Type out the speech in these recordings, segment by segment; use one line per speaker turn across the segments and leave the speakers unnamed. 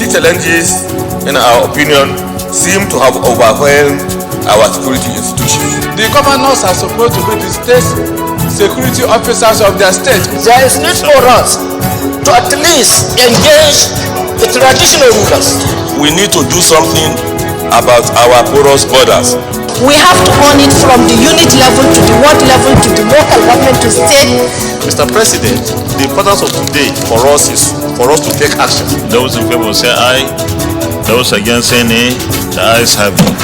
These challenges, in our opinion, seem to have overwhelmed our security institutions.
The governors are supposed to be the state security officers of their state.
There is need for us to at least engage the traditional rulers.
We need to do something about our porous borders.
We have to own it from the unit level to the ward level to the local government to state.
Mr. President, the importance of today for us is for us to take action.
Those in favor say aye. Those against say nay. The ayes have it.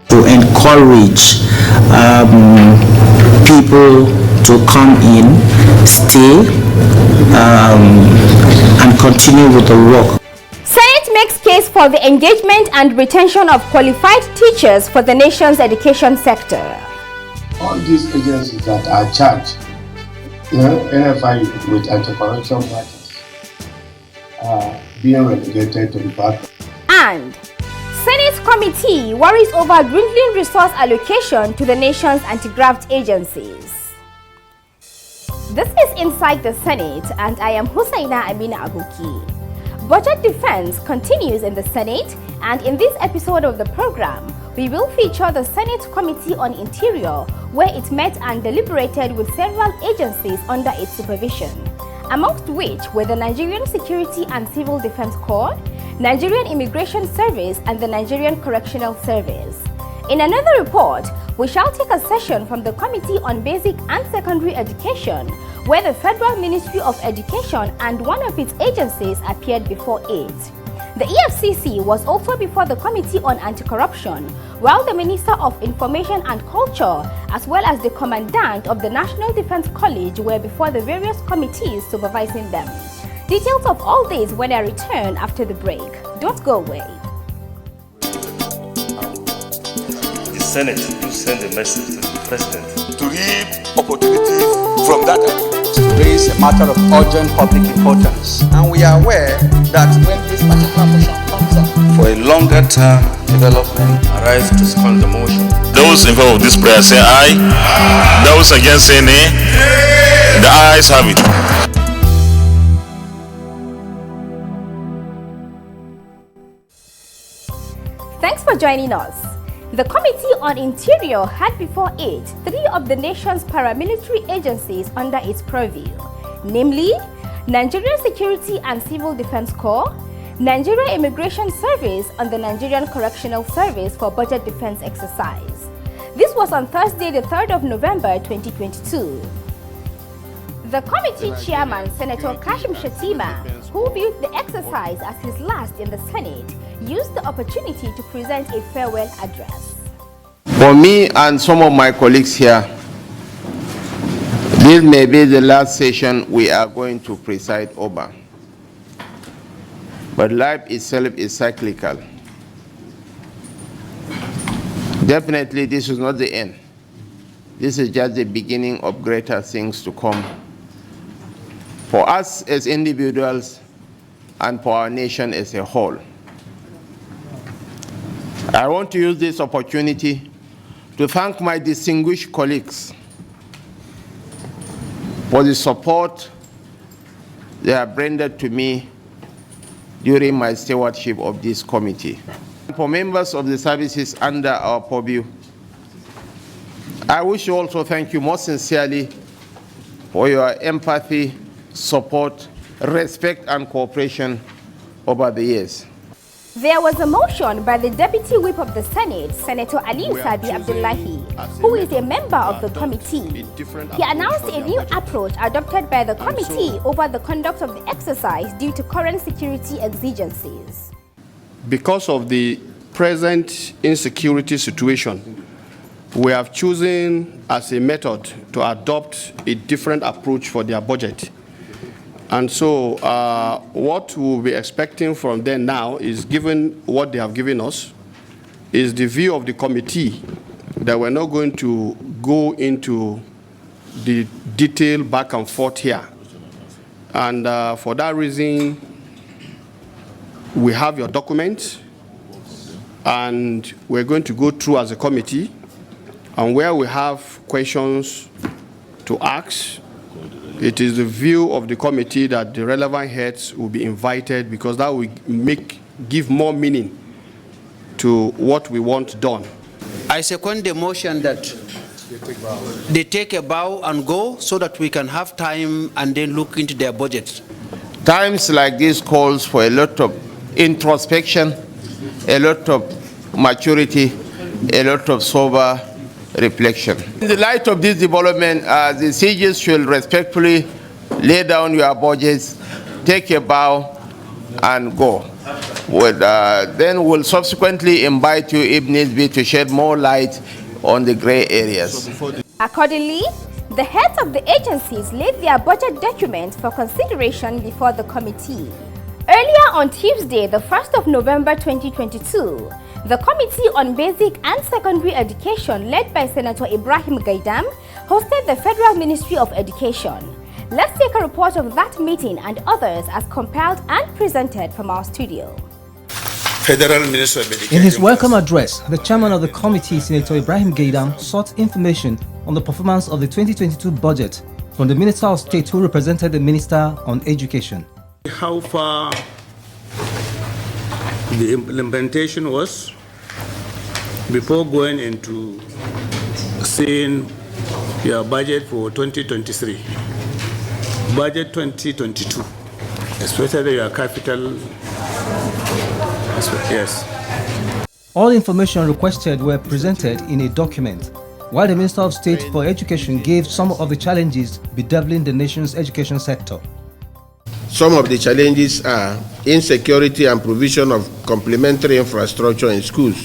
To encourage people to come in, stay, and continue with the work.
Senate makes case for the engagement and retention of qualified teachers for the nation's education sector.
All these agencies that are charged, NFI with anti-corruption matters, are being relegated to the back.
And Senate committee worries over dwindling resource allocation to the nation's anti-graft agencies. This is Inside the Senate, and I am Hussaina Amina Abuki. Budget defense continues in the Senate, and in this episode of the program, we will feature the Senate Committee on Interior, where it met and deliberated with several agencies under its supervision, amongst which were the Nigerian Security and Civil Defense Corps, Nigerian Immigration Service, and the Nigerian Correctional Service. In another report, we shall take a session from the Committee on Basic and Secondary Education, where the Federal Ministry of Education and one of its agencies appeared before it. The EFCC was also before the Committee on Anti-Corruption, while the Minister of Information and Culture, as well as the Commandant of the National Defense College, were before the various committees supervising them. Details of all this when I return after the break. Don't go away.
The Senate will send a message to the President
to reap opportunities from that agreement.
Raise a matter of urgent public importance, and we are aware that when this particular motion comes up
for a longer term development, arise to second the motion.
Those in favor of this prayer say aye. Those against say nay. The ayes have it.
Thanks for joining us. The Committee on Interior had before it three of the nation's paramilitary agencies under its purview, namely Nigerian Security and Civil Defense Corps, Nigerian Immigration Service, and the Nigerian Correctional Service for budget defense exercise. This was on Thursday, the 3rd of November 2022. The committee chairman, Senator Kashim Shettima, who viewed the exercise as his last in the Senate, used the opportunity to present a farewell address.
For me and some of my colleagues here, this may be the last session we are going to preside over. But life itself is cyclical. Definitely, this is not the end. This is just the beginning of greater things to come for us as individuals and for our nation as a whole. I want to use this opportunity to thank my distinguished colleagues for the support they have rendered to me during my stewardship of this committee. For members of the services under our purview, I wish to also thank you most sincerely for your empathy, support, respect, and cooperation over the years.
There was a motion by the Deputy Whip of the Senate, Senator Ali Sabi Abdullahi, who is a member of the committee. He announced a new approach adopted by the committee over the conduct of the exercise due to current security exigencies.
Because of the present insecurity situation, we have chosen as a method to adopt a different approach for their budget. And so what we'll be expecting from them now is, given what they have given us, is the view of the committee that we're not going to go into the detailed back and forth here. And for that reason, we have your documents, and we're going to go through as a committee, and where we have questions to ask, It is the view of the committee that the relevant heads will be invited, because that will give more meaning to what we want done.
I second the motion that they take a bow and go, so that we can have time and then look into their budget.
Times like this calls for a lot of introspection, a lot of maturity, a lot of sober reflection. In the light of this development, the CJs should respectfully lay down your budgets, take a bow, and go. Then we'll subsequently invite you, if needs be, to shed more light on the gray areas.
Accordingly, the heads of the agencies laid their budget documents for consideration before the committee. Earlier on Tuesday, the 1st of November 2022, the Committee on Basic and Secondary Education, led by Senator Ibrahim Gaidam, hosted the Federal Ministry of Education. Let's take a report of that meeting and others as compiled and presented from our studio.
Federal Minister of Education.
In his welcome address, the chairman of the committee, Senator Ibrahim Gaidam, sought information on the performance of the 2022 budget from the Minister of State, who represented the Minister on Education.
How far the implementation was before going into seeing your budget for 2023, budget 2022, especially your capital. Yes.
All information requested were presented in a document, while the Minister of State for Education gave some of the challenges bedeviling the nation's education sector.
Some of the challenges are insecurity and provision of complementary infrastructure in schools.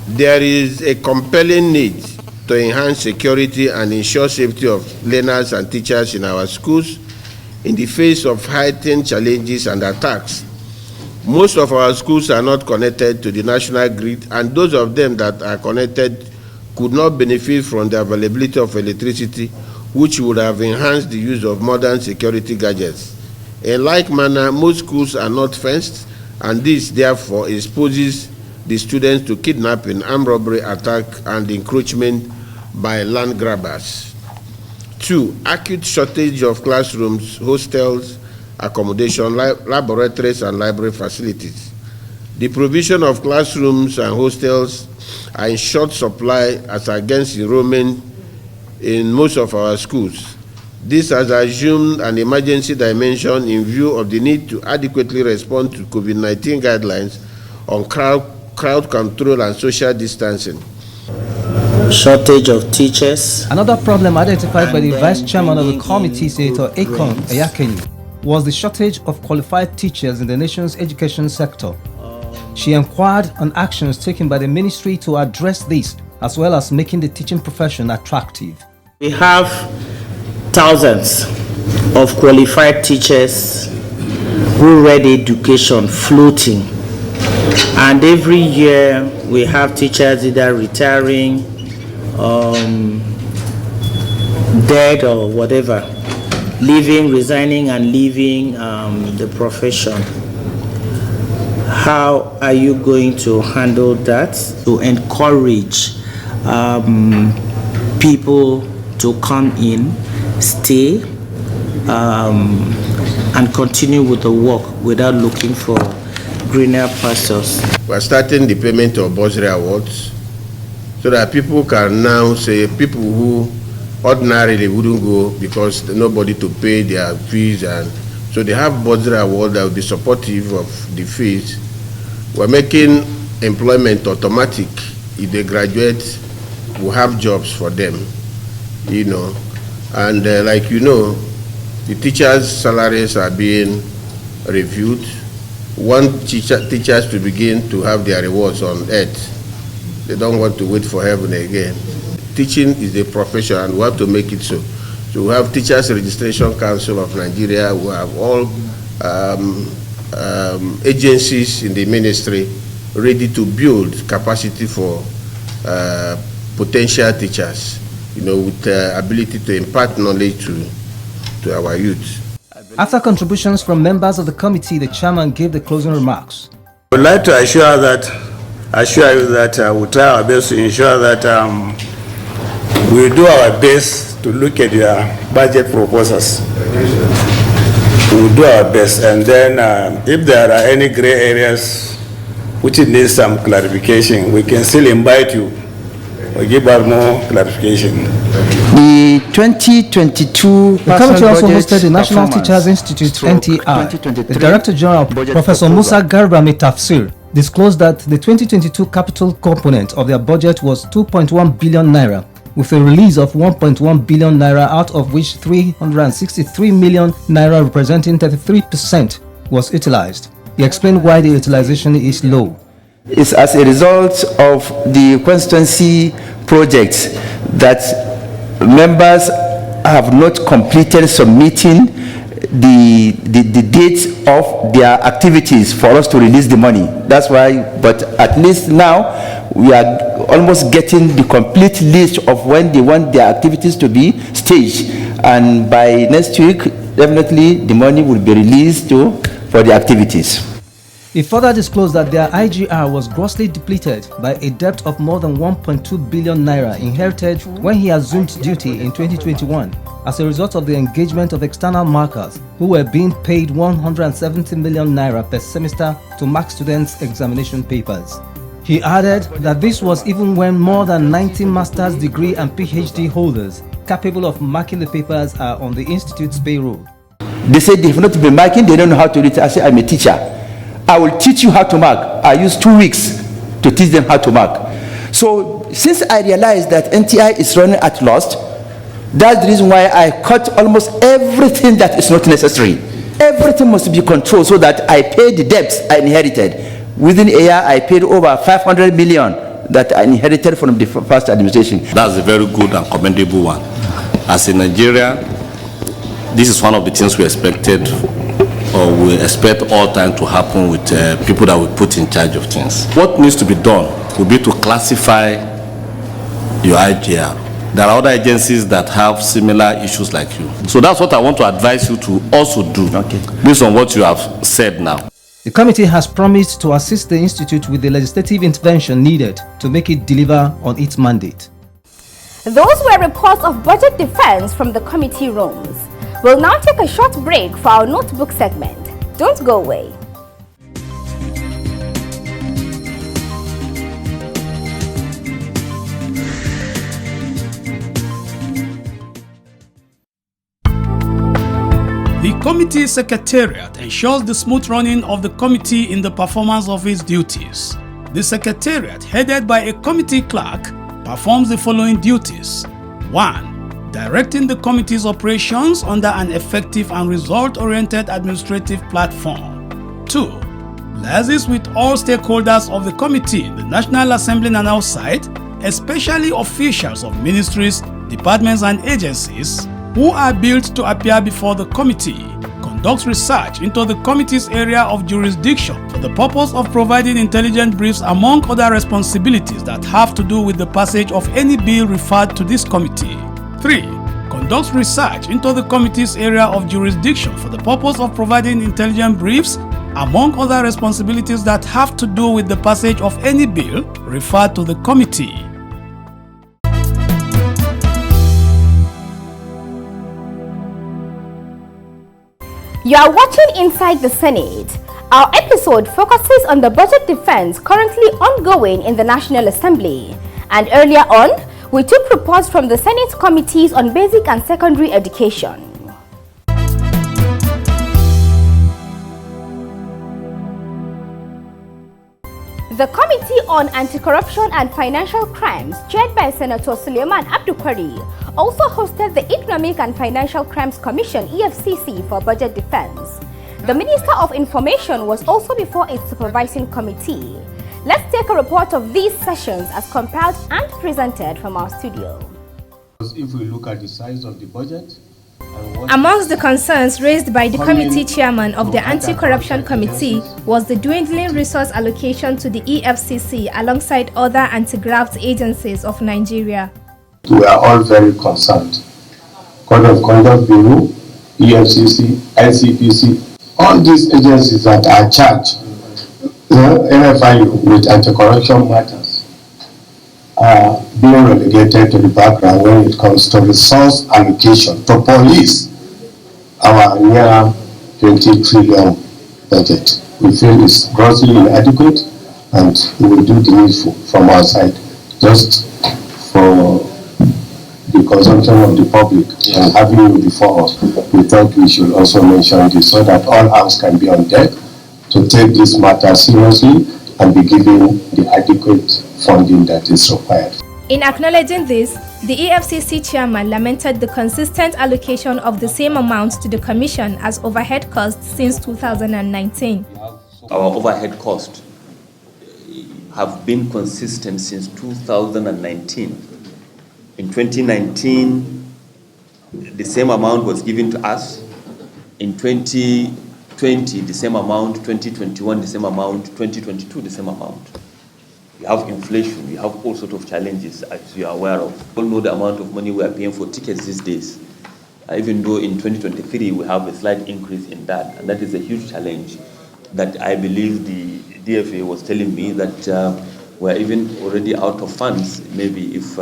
There is a compelling need to enhance security and ensure safety of learners and teachers in our schools in the face of heightened challenges and attacks. Most of our schools are not connected to the national grid, and those of them that are connected could not benefit from the availability of electricity, which would have enhanced the use of modern security gadgets. In like manner, most schools are not fenced, and this therefore exposes the students to kidnapping, armed robbery, attack, and encroachment by land grabbers. 2, acute shortage of classrooms, hostels, accommodation, laboratories, and library facilities. The provision of classrooms and hostels are in short supply as against enrollment in most of our schools. This has assumed an emergency dimension in view of the need to adequately respond to COVID-19 guidelines on crowd control and social distancing.
Shortage of teachers.
Another problem identified by the Vice Chairman of the committee, Senator Akon Ayakeni, was the shortage of qualified teachers in the nation's education sector. She inquired on actions taken by the ministry to address this, as well as making the teaching profession attractive.
We have thousands of qualified teachers who read education floating, and every year we have teachers either retiring, dead or whatever, resigning and leaving the profession. How are you going to handle that to encourage people to come in, stay, and continue with the work without looking for greener pastures?
We're starting the payment of bursary awards so that people can now say, people who ordinarily wouldn't go because there's nobody to pay their fees, and so they have bursary award that will be supportive of the fees. We're making employment automatic. If they graduate, we'll have jobs for them, you know. And like you know, the teachers' salaries are being reviewed. Want teachers to begin to have their rewards on earth. They don't want to wait for heaven again. Teaching is a profession, and we have to make it so. So we have Teachers Registration Council of Nigeria. We have all agencies in the ministry ready to build capacity for potential teachers, you know, with ability to impart knowledge to our youth.
After contributions from members of the committee, the chairman gave the closing remarks.
I would like to assure you that we'll try our best to ensure that We do our best to look at their budget proposals. We do our best, and then if there are any gray areas which need some clarification, we can still invite you or give us more clarification.
The 2022
The committee also hosted the National Teachers Institute (NTI). The Director General, Professor Musa Garba Tafsir, disclosed that the 2022 capital component of their budget was 2.1 billion naira, with a release of 1.1 billion naira, out of which 363 million naira, representing 33%, was utilized. He explained why the utilization is low.
It's as a result of the constituency projects that members have not completed submitting the dates of their activities for us to release the money. That's why, but at least now we are almost getting the complete list of when they want their activities to be staged, and by next week definitely the money will be released for the activities.
He further disclosed that their IGR was grossly depleted by a debt of more than 1.2 billion naira inherited when he assumed duty in 2021 as a result of the engagement of external markers who were being paid 170 million naira per semester to mark students' examination papers. He added that this was even when more than 90 master's degree and PhD holders capable of marking the papers are on the institute's payroll.
They said they have not been marking, they don't know how to read. I said, I'm a teacher. I will teach you how to mark. I used 2 weeks to teach them how to mark. So since I realized that NTI is running at loss, that's the reason why I cut almost everything that is not necessary. Everything must be controlled so that I pay the debts I inherited. Within a year, I paid over 500 million that I inherited from the past administration.
That's a very good and commendable one. As a Nigerian, this is one of the things we expected, or we expect all time to happen with people that we put in charge of things. What needs to be done will be to classify your IGR. There are other agencies that have similar issues like you. So that's what I want to advise you to also do, based on what you have said now.
The committee has promised to assist the institute with the legislative intervention needed to make it deliver on its mandate.
Those were reports of budget defense from the committee rooms. We'll now take a short break for our notebook segment. Don't go away.
The committee secretariat ensures the smooth running of the committee in the performance of its duties. The secretariat, headed by a committee clerk, performs the following duties. 1. Directing the committee's operations under an effective and result-oriented administrative platform. 2. Liaises with all stakeholders of the committee, the National Assembly and outside, especially officials of ministries, departments and agencies who are billed to appear before the committee. Conducts research into the committee's area of jurisdiction for the purpose of providing intelligent briefs, among other responsibilities that have to do with the passage of any bill referred to this committee. 3. Conducts research into the committee's area of jurisdiction for the purpose of providing intelligent briefs, among other responsibilities that have to do with the passage of any bill referred to the committee.
You are watching Inside the Senate. Our episode focuses on the budget defense currently ongoing in the National Assembly. And earlier on, we took reports from the Senate committees on basic and secondary education. The Committee on Anti-Corruption and Financial Crimes, chaired by Senator Suleiman Abdulkwari, also hosted the Economic and Financial Crimes Commission (EFCC) for budget defense. The Minister of Information was also before its supervising committee. Let's take a report of these sessions as compiled and presented from our studio.
If we look at the size of the budget,
amongst the concerns raised by the committee chairman of the Anti-Corruption Committee was the dwindling resource allocation to the EFCC alongside other anti-graft agencies of Nigeria.
We are all very concerned. Code of Conduct Bureau, EFCC, ICPC, all these agencies that are charged, NFIU, with anti-corruption matters, being relegated to the background when it comes to resource allocation to police our near 20 trillion budget. We feel is grossly inadequate, and we will do the needful from our side just for the consumption of the public. And having you before us, we thought we should also mention this so that all hands can be on deck to take this matter seriously and be given the adequate funding that is required.
In acknowledging this, the EFCC chairman lamented the consistent allocation of the same amount to the commission as overhead costs since 2019.
Our overhead costs have been consistent since 2019. In 2019, the same amount was given to us. In 2020, the same amount. 2021, the same amount. 2022, the same amount. We have inflation, we have all sorts of challenges, as you are aware of. We all know the amount of money we are paying for tickets these days. Even though in 2023 we have a slight increase in that, and that is a huge challenge that I believe the DFA was telling me that we're even already out of funds. Maybe if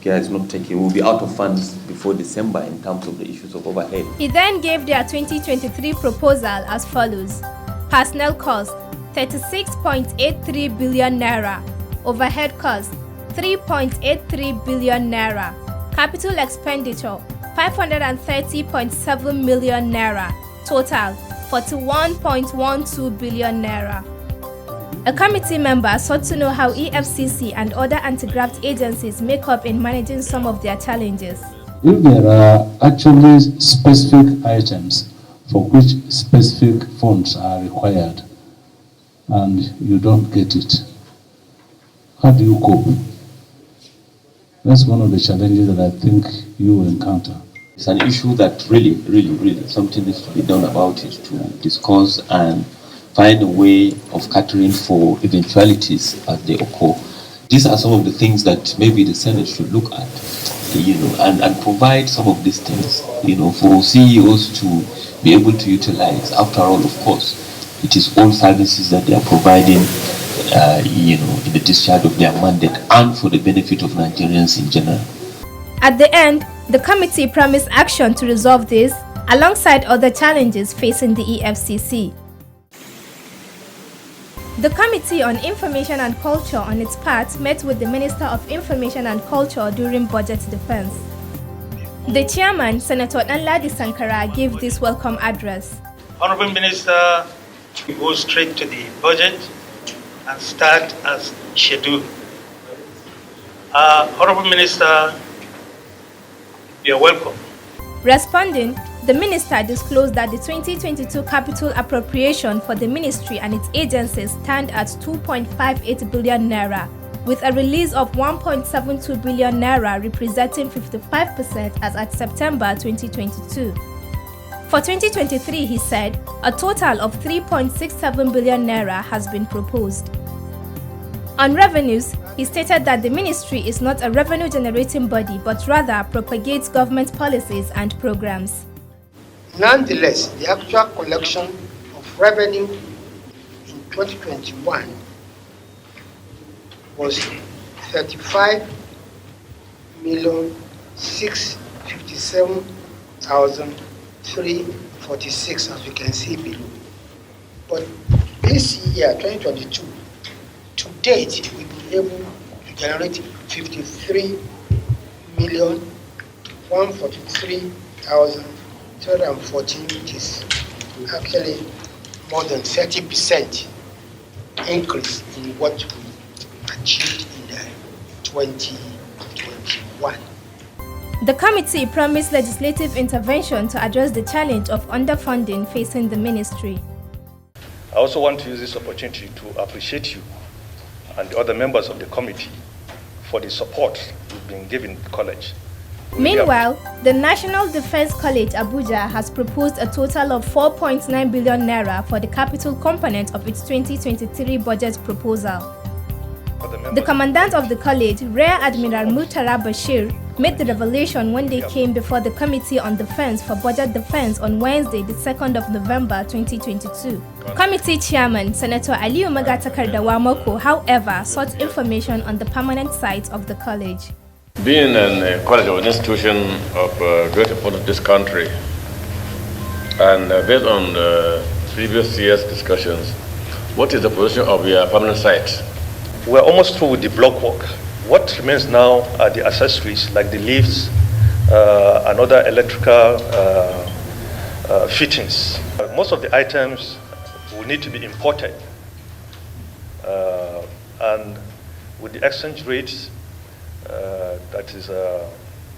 care is not taken, we'll be out of funds before December in terms of the issues of overhead.
He then gave their 2023 proposal as follows: personnel cost 36.83 billion naira, overhead cost 3.83 billion naira, capital expenditure 530.7 million naira, total 41.12 billion naira. A committee member sought to know how EFCC and other anti-graft agencies make up in managing some of their challenges.
If there are actually specific items for which specific funds are required and you don't get it, how do you cope? That's one of the challenges that I think you will encounter.
It's an issue that really something needs to be done about it, to discuss and find a way of catering for eventualities as they occur. These are some of the things that maybe the Senate should look at, and provide some of these things, for CEOs to be able to utilize. After all, of course, it is all services that they are providing, in the discharge of their mandate and for the benefit of Nigerians in general.
At the end, the committee promised action to resolve this, alongside other challenges facing the EFCC. The Committee on Information and Culture, on its part, met with the Minister of Information and Culture during budget defense. The chairman, Senator Nat'l Sankara, gave this welcome address.
Honorable Minister, we go straight to the budget and start as scheduled. Honorable Minister, you are welcome.
Responding, the minister disclosed that the 2022 capital appropriation for the ministry and its agencies stand at 2.58 billion naira, with a release of 1.72 billion naira representing 55% as at September 2022. For 2023, he said, a total of 3.67 billion naira has been proposed. On revenues, he stated that the ministry is not a revenue-generating body, but rather propagates government policies and programs.
Nonetheless, the actual collection of revenue in 2021 was 35,657,346, as we can see below. But this year, 2022, to date, we've been able to generate 53,143,214, which is actually more than 30% increase in what we achieved in 2021.
The committee promised legislative intervention to address the challenge of underfunding facing the ministry.
I also want to use this opportunity to appreciate you and the other members of the committee for the support you've been giving the college.
Meanwhile, the National Defense College Abuja has proposed a total of 4.9 billion naira for the capital component of its 2023 budget proposal. The commandant of the college, Rear Admiral Murtala Bashir, made the revelation when they came before the Committee on Defense for Budget Defense on Wednesday, the 2nd of November 2022. Committee Chairman Senator Aliyu Magatakardawa Moko, however, sought information on the permanent site of the college.
Being a college or an institution of great importance to this country, and based on previous year's discussions, what is the position of your permanent site?
We're almost through with the block work. What remains now are the accessories like the lifts and other electrical fittings. Most of the items will need to be imported, and with the exchange rates that is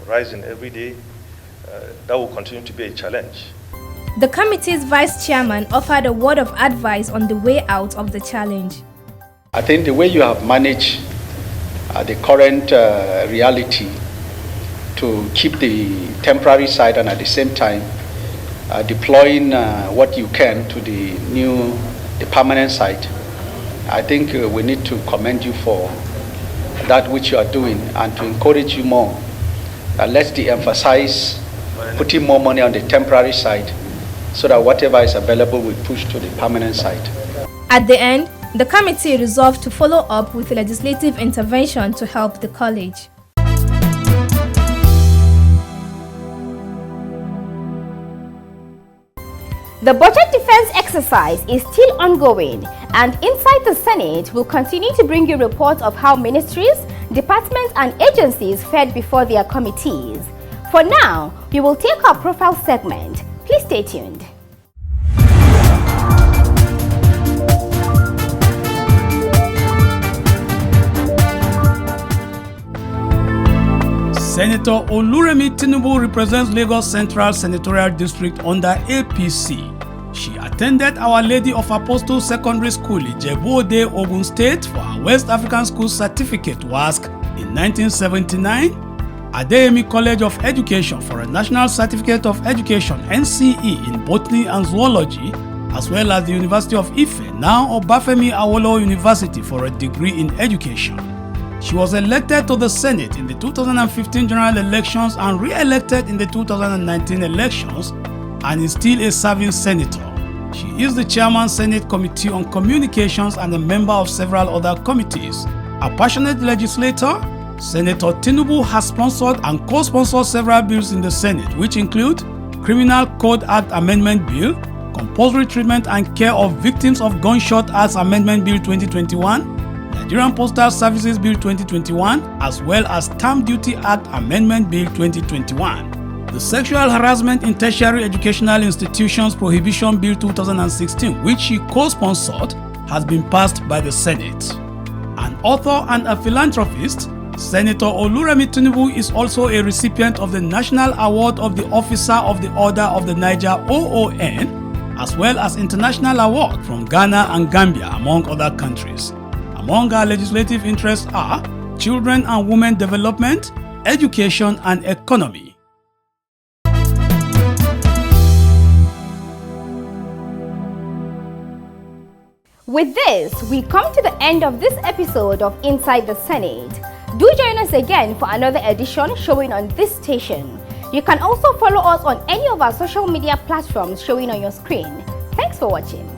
rising every day, that will continue to be a challenge.
The committee's vice chairman offered a word of advice on the way out of the challenge.
I think the way you have managed the current reality to keep the temporary site and at the same time deploying what you can to the permanent site, I think we need to commend you for that which you are doing and to encourage you more. Let's de-emphasize putting more money on the temporary site so that whatever is available we push to the permanent site.
At the end, the committee resolved to follow up with legislative intervention to help the college.
The budget defense exercise is still ongoing, and Inside the Senate will continue to bring you reports of how ministries, departments and agencies fared before their committees. For now, we will take our profile segment. Please stay tuned.
Senator Oluremi Tinubu represents Lagos Central Senatorial District under APC. She attended Our Lady of Apostles Secondary School in Ijebu-Ode, Ogun State for her West African School Certificate WASC in 1979, Adeyemi College of Education for a National Certificate of Education NCE in Botany and Zoology, as well as the University of Ife, now Obafemi Awolowo University for a degree in education. She was elected to the Senate in the 2015 general elections and re-elected in the 2019 elections and is still a serving senator. She is the chairman Senate Committee on Communications and a member of several other committees. A passionate legislator, Senator Tinubu has sponsored and co-sponsored several bills in the Senate, which include Criminal Code Act Amendment Bill, Compulsory Treatment and Care of Victims of Gunshot Acts Amendment Bill 2021, Nigerian Postal Services Bill 2021, as well as Stamp Duty Act Amendment Bill 2021. The Sexual Harassment in Tertiary Educational Institutions Prohibition Bill 2016, which she co-sponsored, has been passed by the Senate. An author and a philanthropist, Senator Oluremi Tinubu is also a recipient of the National Award of the Officer of the Order of the Niger OON, as well as International Award from Ghana and Gambia, among other countries. Among our legislative interests are children and women development, education and economy.
With this, we come to the end of this episode of Inside the Senate. Do join us again for another edition showing on this station. You can also follow us on any of our social media platforms showing on your screen. Thanks for watching.